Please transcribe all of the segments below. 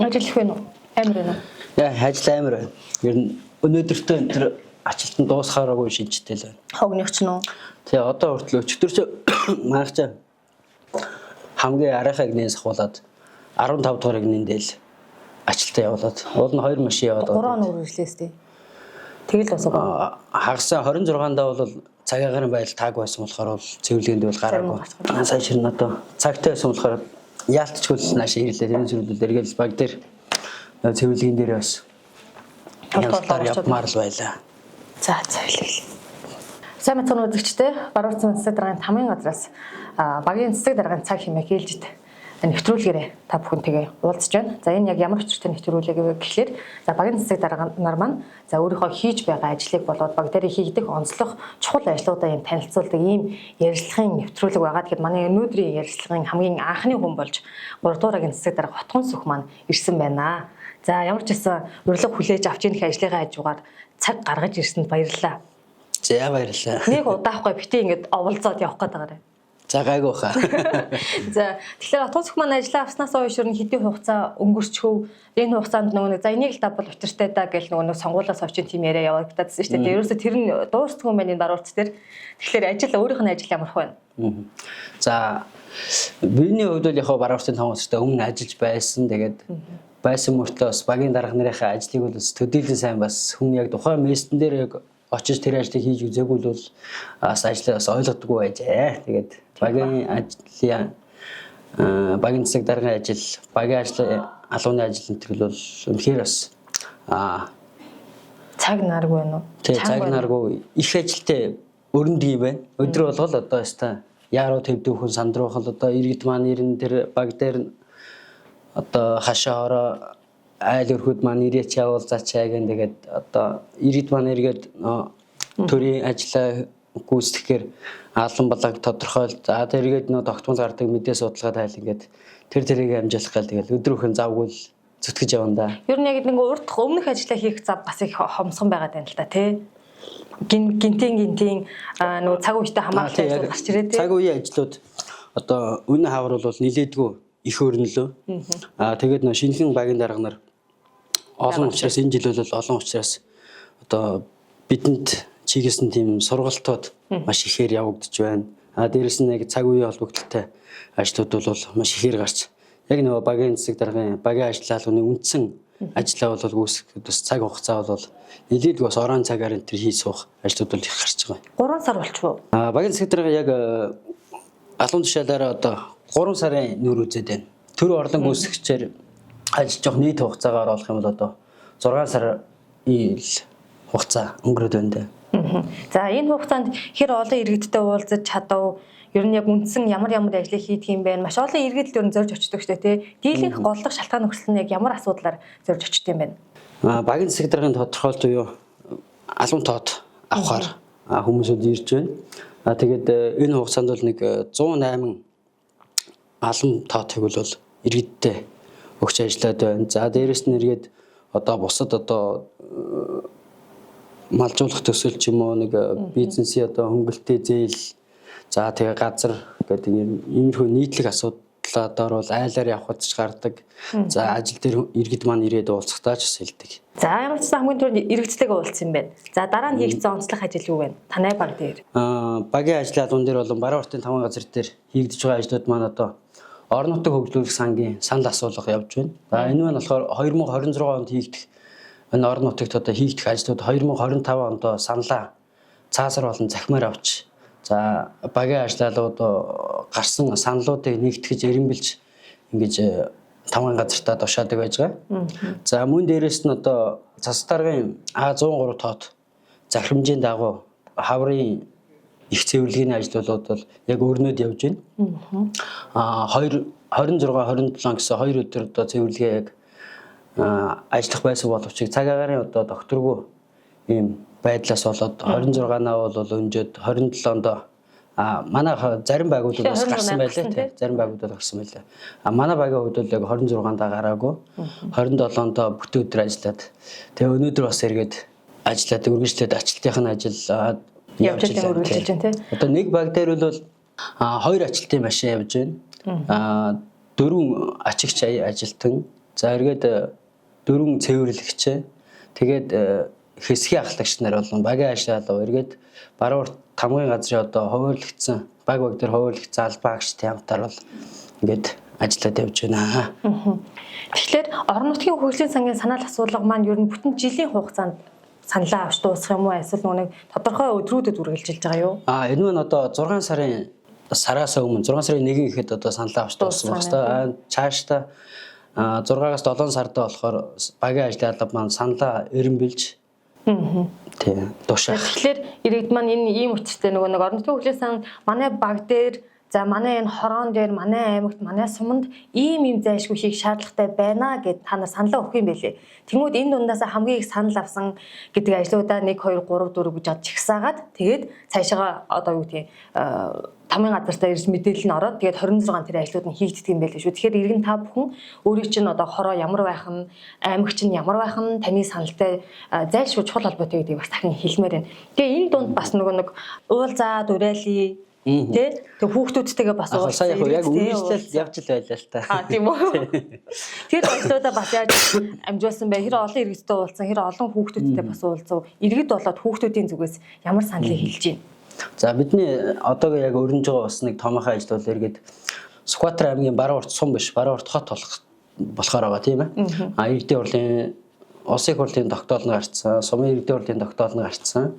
Ажиллах вэ? Амар байна уу? Яа, ажил амар байна. Ер нь өнөөдөртөө тэр ажилтан дуусахаараагүй шинжтэй л байна. Хогногч нь уу? Тэгээ одоо хүртэл өчтөр чи маагчаа хамгийн арайхаа гинээс ахуулаад 15 дугаар гинэндэл ажилтаа явуулаад уул нь 2 машин яваад 3 өнөр иржлээс тий. Тэгэл басаа. Хагасаа 26-ндаа бол цагаагаар байл тааг байсан болохоор бол цэвэрлэгэнд бол гараагүй. Сая ширнэ одоо цагтай байсан болохоор яалтчгүй наашаа ирлээ. Тэрэн зэрүүлэл эргээл баг дээр цэвэрлэгийн дээр бас ялтаар явмаар л байлаа. За цэвэрлэе. Сайн мэцэн үзэгчтэй Баруун цэцэг даргын тамийн газраас багийн цэцэг даргын цаг хэмээх ээлжид нэвтрүүлгээрээ та бүхэнтэйгээ уулзж байна. За энэ яг ямар учиртай нэвтрүүлэг вэ гэхлээр за багийн цэцэг дарга нар маань за өөрийнхөө хийж байгаа ажлыг болоод баг дээр хийгдэх онцлог чухал ажлуудаа юм танилцуулдаг ийм ярилцлагын нэвтрүүлэг байгаа. Тэгэхээр манай өнөөдрийн ярилцлагын хамгийн анхны хүн болж 3 дугаар багийн цэцэг дарга Хотгон Сүх маань ирсэн байна. За ямар ч гэсэн урилга хүлээж авч ирэх ажлынхаа хажуугаар цаг гаргаж ирсэнд баярлалаа. За баярлалаа. Нэг удаахгүй бити ингээд оволцоод явах гээд байгаарай. За гайгүй хаа. За тэгэхээр Хотгон Сүх маань ажиллаа авснаас хойш ер нь хэдийн хугацаа өнгөрчхөв. Энэ хугацаанд нөгөө за энийг л та бол учиртай даа гэл нөгөө сонгуулиас хойш тийм яриа явагдадсан шүү дээ. Ерөөсө тэр нь дуусдгүй юм байна энэ баруурц дээр. Тэгэхээр ажил өөрийнх нь ажил ямарх байна. За биений хувьд бол яг баруурцын тавцтай өмнө ажиллаж байсан. Тэгээд байсан мөртлөө бас багийн дарга нарын ажлыг бол төдийлөн сайн бас хүн яг тухайн местэн дээр яг очиж тэр ажлыг хийж үзээгүй бол бас ажлаа бас ойлгодоггүй байжээ. Тэгээд багийн ажлын багийн цэцэг даргын ажил, багийн ажил, алууны ажил энэ бол үнэхээр бас цаг наргүй байна уу? Цаг наргүй их ажилтай өрнөдөг юм байна. Өдөр болгол одоо яста яаруу төвдөө хүн сандруухан одоо иргэд маань ирэн тэр баг дээр одоо хашаороо айл өрхөд маань ирээч явуулзаачаа гэн тэгээд одоо иргэд маань эргээд төрийн ажлаа гүйцэтгэхээр алан балаг тодорхойлт за тэргээд нөө тогтмол гардаг мэдээ судалгаа тайл ингээд тэрийг амжуулах гал тэгэл өдрөөхөн завгүй зүтгэж явна да. Ер нь яг нэг урд өмнөх ажлаа хийх зав бас их хомсгон байгаа тань л та тий. Гинтийн нөгөө цаг үетэй хамааралтай ажлууд гарч ирээ тий. Цаг үеийн ажлууд одоо үнэ хавар бол нилээдгүй их өрнөлөө. Тэгээд нөө шинэхэн багийн дарга нар олон учраас энэ жил бол олон учраас одоо бидэнд чиглэсэн тийм сургалтууд маш ихээр явагдаж байна. Дээрэс нь яг цаг үеийн холбогдолтой ажлууд бол маш ихээр гарч яг нөгөө багийн цэцэг даргын багийн ажлын үндсэн ажлаа бол гүйцэтгэхэд бас цаг хугацаа бол нэлээд бас орон цагаар энэ хийж суух ажлууд бол их гарч байгаа. 3 сар болчихвоо. Багийн цэцэг дарга яг алуун тушаалаараа одоо 3 сарын нүүр үзээд байна. Төр орлон гүйцэтгэгчээр ажиллаж явах нийт хугацаагаар оруулах юм бол одоо 6 сар ил хугацаа өнгөрөөд байна дээ. За энэ хугацаанд хэр олон иргэдтэй уулзаж чадав? Ер нь яг үндсэн ямар ажлыг хийдэг юм бэ? Маш олон иргэд л ер нь зорж очдог шүү дээ, тий. Дийлэнх голлох шалтгаан нөхцөл нь яг ямар асуудлаар зорж очдөг юм бэ? Багийн цэцэг даргын тодорхойлт буюу алуун тоод авахар хүмүүсүүд ирж байна. Тэгээд энэ хугацаанд бол нэг 108 алуун тоотыг бол иргэдтэй өгч ажиллаад байна. За дээрэс нь эргээд одоо бусад одоо малжуулах төсөл ч юм уу нэг бизнесийн одоо хөнгөлтэй зээл за тэгээ газар гэдэг иймэрхүү нийтлэг асуудлуудаар бол айлаар явхад ч гардаг. За ажил дээр иргэд маань ирээд уулзахтаа ч хэлдэг. За ямар ч хамгийн түрүүнд иргэцлэг уулзсан юм байна. За дараа нь хийгдсэн онцлог ажил юу вэ? Танай баг дээр. Багийн ажлын албан дээр болон баруун хотын 5 газар дээр хийгдэж байгаа ажлууд маань одоо орон нутаг хөгжлүүлэх сангийн санал асуулга явж байна. За энэ маань болохоор 2026 онд хийгдэх энэ орон нутагт одоо хийгдэх ажлууд 2025 онд саналаа цаасар болон захимаар авч за багийн ажлууд гарсан саналуудыг нэгтгэж эренбэлж ингэж 5 газартаа тушаадаг байж байгаа. За мөн дээрээс нь одоо цас даргын А103 тоод захирамжийн дагуу хаврын их цэвэрлэгийн ажлууд бол яг өрнөд явж байна. 26 27 гэсэн 2 өдөр одоо цэвэрлэгээ яг ажиллах байсан боловч цагаагаар одоо докторгүй ийм байдлаас болоод 26-наа бол өнжөөд 27-нд манай зарим байгууллагууд бас гарсан байлаа тий. Зарим байгууллагууд гарсан байлаа. Манай багийн хувьд бол яг 26-нд гараагүй. 27-нд бүтэн өдөр ажиллаад тэгээ өнөөдөр бас эргээд ажиллаад үргэлжлээд ажилтнын ажил явж байгаа үргэлжилж байна тий. Одоо нэг баг дээр бол 2 ажилтны машин явж байна. 4 ачигч ажилтан За эргээд 4 цэвэрлэгч. Тэгээд хэсгийн ахлагч нар болон багийн ажлаа эргээд баруун урт тамгын газрын одоо хуваарлагдсан баг дээр хуваарлагдсан албаагчтай хамтаар бол ингээд ажиллаад явж байна. Тэгэхээр орон нутгийн хөгжлийн сангийн санаал асуулга маань ер нь бүтэн жилийн хугацаанд саналаа авч дуусах юм уу? Эсвэл нэг тодорхой өдрүүдэд үргэлжилж байгаа юу? Энэ маань одоо 6 сараас өмнө 6 сарын 1 гэхэд одоо саналаа авч дууссан байна. Одоо цаашдаа 6-аас 7 сарда болохоор багийн ажлын алба маань саналаа эренбэлж тийм дуушаах. Тэгэхээр иргэд маань энэ ийм учиртай нэг орон нутгийн хөгжлийн сан манай баг дээр за манай энэ хороон дээр манай аймагт манай суманд ийм зайлшгүй хийх шаардлагатай байна гэд та нар саналаа өгөх юм байлээ. Тэнгүүд энэ дундаас хамгийн их санал авсан гэдэг ажлуудаа 1 2 3 4 гэж од чагсаагаад тэгээд цаашаа одоо юу гэдгийг тамгын газартаа ирж мэдээлэл нь ороод тэгээд 26 тэр ажлууд нь хийгддэг юм байлээ шүү. Тэгэхээр иргэн та бүхэн өөрийн чинь одоо хороо ямар байх нь, аймаг чинь ямар байх нь таны саналтай зайлшгүй чухал холбоотой гэдгийг бас дахин хэлмээр байна. Тэгээ энэ дунд бас нэг уулзаад уриалъя Тэ хүүхдүүдтэйгээ бас уулзсан. Яг үргэлжлэл явж л байлаа л та. Тийм үү. Тэр ажлуудаа бас яаж амжуулсан бэ? Хэр олон иргэдтэй уулзсан, хэр олон хүүхдүүдтэй бас уулзав. Иргэд болоод хүүхдүүдийн зүгээс ямар саналыг хэлж байна? За бидний одоогийн яг өрнөж байгаа бас нэг томоохон ажил бол эргээд Сүхбаатар аймгийн баруун урт сум биш, баруун урт хот болохоор байгаа тийм ээ. Иргэдийн хурлын Улсын их хурлын тогтоол нь гарцсан, сумын иргэдийн хурлын тогтоол нь гарцсан.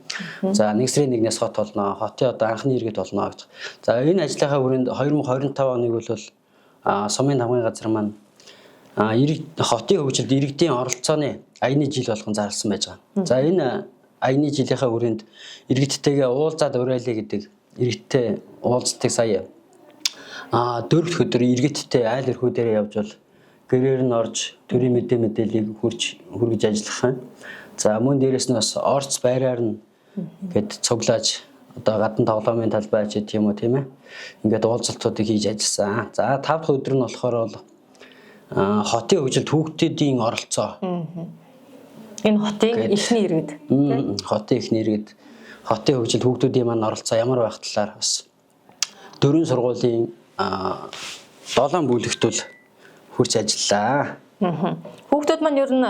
За 1 сарын 1-ээс хот болно, хотын одоо анхны иргэд болно гэж. За энэ ажлынхаа хүрээнд 2025 оныг бол сумын тамгын газар маань хотын хөгжилд иргэдийн оролцооны аяны жил болгон зарласан байж байгаа. За энэ аяны жилийнхаа хүрээнд иргэдтэйгээ уулзаад уриалъя гэдэг иргэдтэй уулзтыг сая 4 өдөр иргэдтэй айл өрхүүдээр явж бол гэрээр нь орж төрийн мэдээллийг хүргэж ажиллах юм. За мөн дээрэс нь бас орц байраар нь ингээд цуглааж одоо гадна тоглоомын талбай ч гэх юм уу тийм ээ. Ингээд уулзалтуудыг хийж ажилласан. За 5 дахь өдөр нь болохоор бол хотын хөгжилд хүүхдүүдийн оролцоо. Энэ хотын эхний иргэд. Хотын эхний иргэд хотын хөгжилд хүүхдүүдийн маань оролцоо ямар байх талаар бас 4 сургуулийн 7 бүлэгтүүл хурц ажиллаа. Хүүхдүүд маань ер нь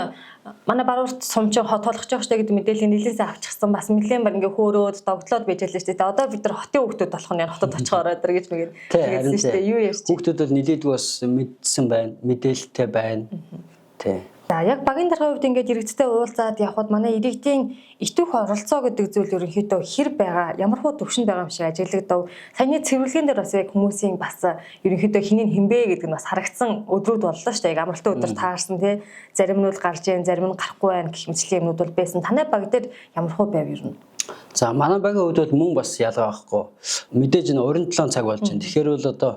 манай баруурт сумчин хот толгож явах штэ гэдэг мэдээллийг нэлээсээ авчихсан. Бас нэлээд баг ингээ хөөрөөд догтлоод байж байлаа штэ. Одоо бид нар хотын хүүхдүүд болох нь хотод очих ороод гэж нэгээд хэлсэн штэ. Юу ярьж? Хүүхдүүд бол нэлээдгүй бас мэдсэн байна, мэдээлэлтэй байна. Тий. За яг багийн даргын хувьд ингээд иргэдтэй уулзаад явхад манай иргэдийн итвэх оролцоо гэдэг зүйл ерөнхийдөө хэр байгаа, ямар хуу төвшөнд байгаа юм шиг ажиглагдав. Саяны цэвэрлэгийн дээр бас яг хүмүүсийн бас ерөнхийдөө хинийн хинбэ гэдэг нь бас харагдсан өдрүүд боллоо шүү дээ. Яг амралтын өдөр таарсан тий. Зарим нь гарч ийн, зарим нь гарахгүй байна гэх мэтлийн юмнууд бол байсан. Танай баг дээр ямар хуу байв ер нь? За манай багийн хувьд бол мөн бас ялгаа байхгүй. Мэдээж энэ уран 7 цаг болж байна. Тэгэхээр бол одоо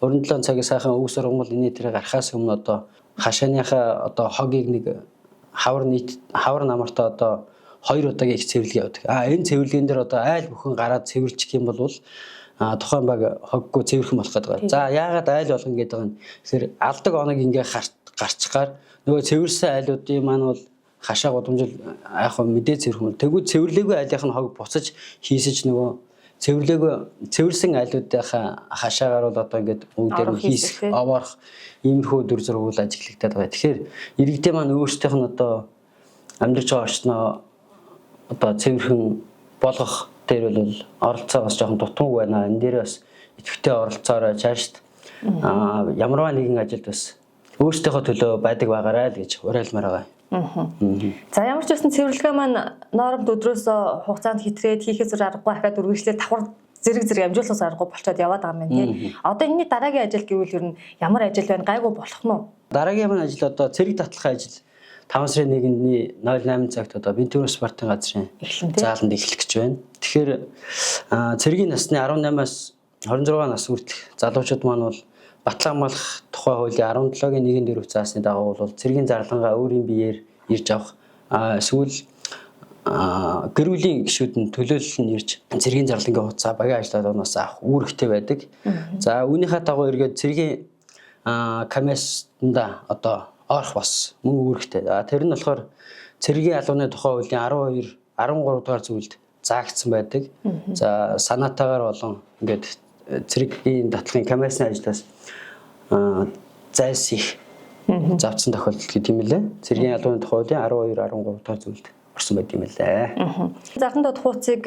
уран 7 цагийн сайхан өг сургамал энэ тэрэг гарахаас өмнө одоо хашааныхаа одоо хогийг нэг хавар намартаа одоо 2 удаагийн их цэвэрлэг явуудаг. Энэ цэвэрлэгэн дээр одоо айл бүхэн гараад цэвэрлчих юм бол тухайн баг хоггүй цэвэрхэн болох гэдэг. За яагаад айл болгон гэдэг юм. Тэгэхээр алдаг оног ингээ гарчгаар нөгөө цэвэрсэн айлуудын маань бол хашаа гудамжил яг мэдээ цэвэрхэн. Тэгвэл цэвэрлээгүй айлынх нь хог буцаж хийсэж нөгөө цэвэрсэн айлуудынхаа хашаагаар бол одоо ингээд бүгдээр хийх овоорох иймэрхүү дүр зураг үйл ажиглагдаад байгаа. Тэгэхээр иргэдийн маань өөрсдийнх нь одоо амьдарч байгаа орчноо одоо цэвэрхэн болгох дээр бол оролцоо бас жоохон дутмаг байна. Энэ дээр бас идэвхтэй оролцоорой чаашд ямарваа нэгэн ажилд бас өөрсдийнхөө төлөө байдаг байгаарай л гэж уриалмаар байгаа. За ямар ч байсан цэвэрлэгээ маань норомд өдрөөс хугацаанд хэтрээд хийхээс аргагүй ахаад үргэлжлээд давхар зэрэг амжуулахаас аргагүй болчиход яваад байгаа юм байна тий. Одоо энэний дараагийн ажил гэвэл ер нь ямар ажил байна? Гайгүй болох нь уу? Дараагийн маань ажил одоо цэрэг татлахын ажил 5 сарын 1-ний 08 цагт одоо Бентүрэн спортын газрын зааланд эхлэх гэж байна. Тэгэхээр цэрэгийн насны 18-аас 26 нас хүртэлх залуучууд маань бол батлан амлах тухай хуулийн 17-гийн 1-р заасны дагуу бол цэргийн зарлангаа өөрийн биеэр ирж авах эсвэл гэр бүлийн гишүүд нь төлөөлөл нь ирж цэргийн зарлангийн хугацаа багийн ажлуудаас авах үүрэгтэй байдаг. За үүнийхээ дагуу эргээд цэргийн комиссанда одоо орох бас мөн үүрэгтэй. Тэр нь болохоор цэргийн албаны тухай хуулийн 13 дугаар зүйлд заагдсан байдаг. За санаатаагаар болон ингээд цэргийн татлахын комиссны ажлаас зайлсхийх завцсан тохиолдол гэх тийм үлээ. Цэргийн албаны тухай хуулийн 12 13 дахь зүйлд орсон байт юм лээ. Зарлан дуудах хуудсыг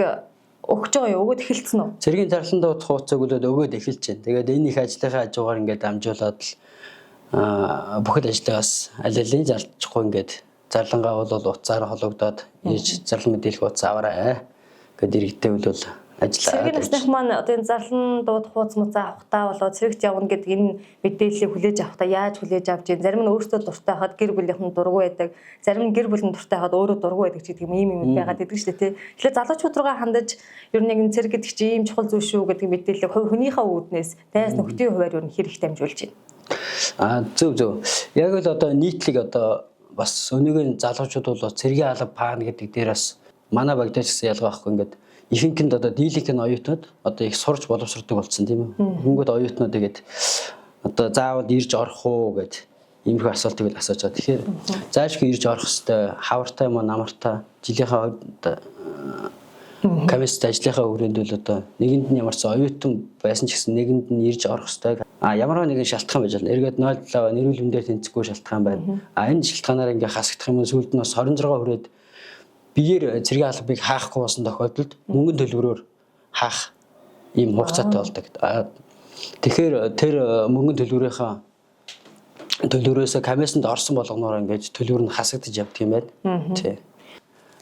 өгч байгаа юу? Өгөөд эхэлсэн үү? Цэргийн зарлан дуудах хуудсыг өгөөд эхэлж байна. Тэгээд энэ их ажлынхаа хажуугаар ингээд дамжуулаад л бүхэл ажлаас аль алийг залчихгүй ингээд зарлангаа бол уцаар хологдоод ийж зарлан мэдээлэх хуудас аваарай гэд иргэдтэй бол ажиллаа. Цэргийн насных маань одоо энэ зарлан дуудах хуудас музаа авахтаа болоо цэрэгт явна гэдэг энэ мэдээллийг хүлээж авахтаа яаж хүлээж авч ийн зарим нь өөрсдөө дуртай хаад гэр бүлийнхэн дургу байдаг, зарим нь гэр бүлийн дуртай хаад өөрөө дургу байдаг гэдэг юм байгаад байдаг шүү дээ тий. Тэгэхээр залуучууд руугаа хандаж ер нь яг энэ цэрэг гэдэг чинь ийм чухал зүйл шүү гэдэг мэдээллийг хувийнхаа үүднээс дайс нөхдийн хуваар ер нь хэрэг дамжуулж байна. Зөв. Яг л одоо нийтлэг одоо бас өнөөгийн залуучууд бол цэргийн алба паана гэдэг дээрээс манай багтаж гэсэн ялгаа байхгүй ингээд ихэнхэнд одоо дийлэнх оюутнууд одоо их сурч боловсрдог болсон тийм үү. Хөнгөд оюутнууд тэгээд одоо заавал ирж орох уу гэд иймэрхүү асуултыг л асууж байгаа. Тэгэхээр заашгүй ирж орох хэвээр хавартай юм уу намартай жилийнхаа камест ажлынхаа хүрээнд бол одоо нэгэнд нь ямар ч оюутан байсан ч гэсэн нэгэнд нь ирж орох хэвээр ямар нэгэн шалтгаан байж болно. Эргээд 0.7 нэрвэл хүндээр тэнцэхгүй шалтгаан байна. Энэ шалтгаанаар ингээ хасагдах юм бол сүүлд нь бас 26 хүрээд биеэр цэргийн албыг хаахгүй болсон тохиолдолд мөнгөн төлбөрөөр хаах ийм хугацаатай болдог. Тэгэхээр тэр мөнгөн төлбөрөөс комиссанд орсон болгоноор ингээд төлбөр нь хасагдаж явдаг юм байна. Тий.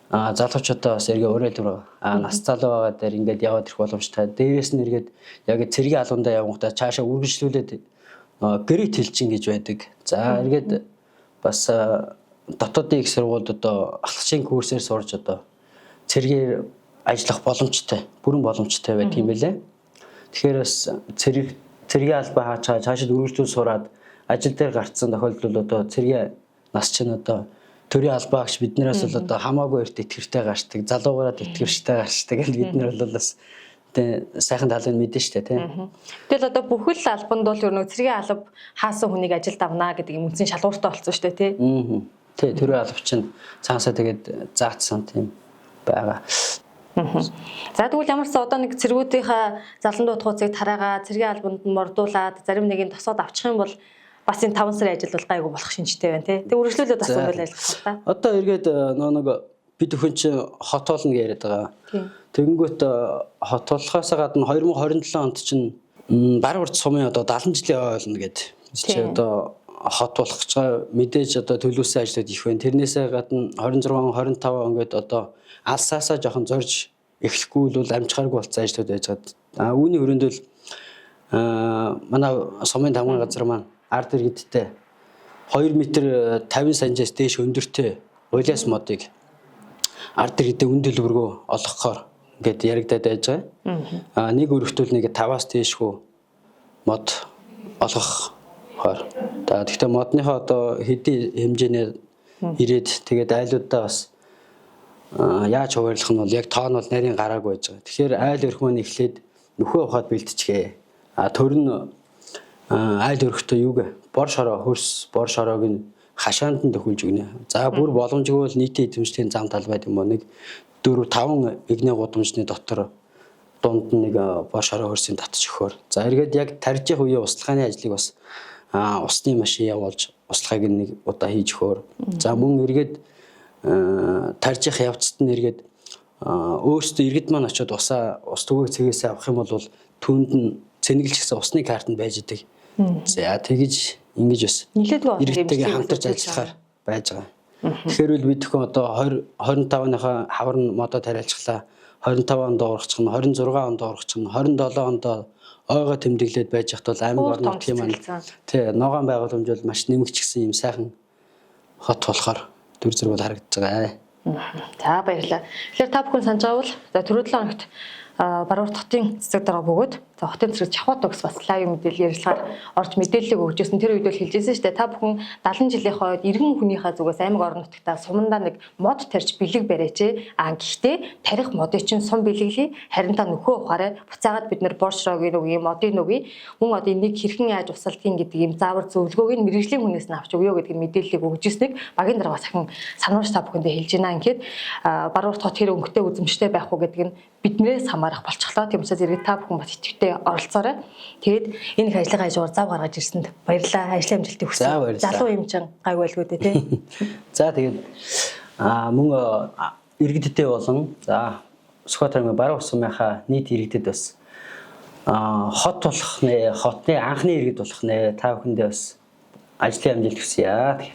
Залуучуудаа бас эргээ уриалмаар нас залуу байгаа дээр ингээд яваад ирэх боломжтой. Дээрээс нь эргээд яг цэргийн албандаа явгандаа цаашаа үргэлжлүүлээд гэрээ тэлчин гэж байдаг. За эргээд бас дотоодын их сургуульд одоо ахлагчийн курсээр сурж одоо цэргээр ажиллах боломжтой, бүрэн боломжтой байт юм байлээ. Тэгэхээр бас цэргийн албаа хаачаа цаашид үргэлжлүүл сураад ажил дээр гарцсан тохиолдол одоо цэргийн нас чинь одоо төрийн албаагч биднээс бол одоо хамаагүй эрт итгэвчтэй гарчдаг, залуугаараа итгэвчтэй гарчдаг гэж бид нар бол бас сайхан талыг мэдэн штэ тий. Тэгэл одоо бүхэл албанд бол ер нь цэргийн алба хаасан хүнийг ажилд авнаа гэдэг юм үнсэн шалгууртай болсон штэ тий. Тий, төрийн алба чинь цаасаа тэгээд заацсан тийм байгаа. За тэгвэл ямар ч одоо нэг цэргүүдийнхаа зарлан дуудах хуудсыг тараагаа цэргийн албанд нь мордуулаад зарим нэг нь тосоод авчих юм бол бас энэ 5 сарын ажил бол гайгүй болох шинжтэй байна тий. Тэг үргэлжлүүлээд бас үйл ажиллагаа та. Одоо эргээд нэг бид өхөн чи хот болно гэж яриад байгаа. Тэгэнгүүт хот болохоос гадна 2027 онд чинь баг урд сумын одоо 70 жилийн ойлно гэдэг. Чи одоо хот болох гэж байгаа мэдээж одоо төлөвлөсөн ажлууд их байна. Тэрнээсээ гадна 26 25 он гээд одоо алсаасаа жоохон зорж эхлэхгүй бол амжихааргүй болсон ажлууд байж байгаа. Үүний хүрээнд бол манай сумын тамгын газар маань ард иргэдтэй 2 м 50 сантиас дээш өндөртэй улиас модыг ард иргэдэд үн төлбөргөө олгохоор ингээд яригадаад байж байгаа. Нэг өргөтөл нэг 5-аас дээшгүй мод олгох хоор. Тэгэхдээ модныхоо одоо хэдийн хэмжээний ирээд тэгээд айлуудаа бас яаж хуваарлах нь бол яг тоо нь бол нарийн гараагүй байж байгаа. Тэгэхээр айл өрх маань эхлээд нөхөө ухаад бэлтчихээ. Төр нь айл өрхтөө юуг бор шороо хөрс бор шороог нь хашаанд нь төхүүлж өгнө. За бүр боломжгүй бол нийтийн эзэмшлийн зам талбайд юм уу нэг 4-5 игний гудамжны дотор дунд нэг бор шороо хөрсийг татчих өгөхөөр. За эргээд яг тарж явах үеийн услахааны ажлыг бас усны машин явуулж услахыг нэг удаа хийж өгөхөөр. За мөн эргээд тарж явах явцад нь эргээд өөрсдөө иргэд маань очиод ус түгээг цэгээсээ авах юм бол түүнд нь цэнгэлж гэсэн усны карт нь байж идэг. За тэгэж ингэж бас иргэдтэйгээ хамтарч ажиллахаар байж байгаа. Тэгэхээр үл бид тхэн одоо 25-ныхаа хавар нь модоо тариалцглаа. 25 онд урагчих нь 26 онд урагчих нь 27 онд ойгоо тэмдэглээд байж хат бол аймаг орны нутгийн маань тий ногоон байгууламж бол маш нэмэгдчихсэн юм сайхан хот болохоор төр зэрэг бол харагдаж байгаа. За баярлалаа. Тэгэхээр та бүхэн санаж байгаа бол за түрүү 7 хоногт Баруун хотын цэцэг дараа бөгөөд за хотын цэцэг Чавхат өгс бас лайв мэдээлэл ярилцлагаар орж мэдээллийг өгч байсан. Тэр үед бол хэлжсэн шүү дээ. Та бүхэн 70 жилийн хойд иргэн хүнийхээ зүгээс аймаг орон нутгтаа сумандаа нэг мод тарьж бэлэг бариач. Гэхдээ тарих модыг чинь сум бэлэглэе. Харин та нөхөө ухаарай. Буцаагаад бид нэр боршроогийн үгүй модын үгүй мөн одоо энийг хэрхэн яаж усалдгийг гэдэг юм заавар зөвлөгөөг нь мэрэгжлийн хүнээс нь авч өгөө гэдэг мэдээллийг өгжсэнийг багийн дараа сахин сануулж та бүхэндээ хэлж байна. Ингээд Баруун хот хэрэг өнгөтэй үзэмжтэй байх уу гэдэг нь биднээс хамаарах болчихлоо. Тийм учраас иргэд та бүхэн бас итгэвтэй битгий оролцоорой. Тэгээд энэ их ажлын хажуугаар зав гаргаж ирсэнд баярлалаа. Ажлын амжилтыг хүсье. За, баярлалаа. Залуу юм чин гайгүй байлгүй дээ тий. За тэгээд мөн иргэдтэй болон за Сүхбаатарын баруун усмынхаа нийт иргэдэд бас хот болох нэ хотны анхны иргэд болох нэ та бүхэндээ бас ажлын амжилт хүсье.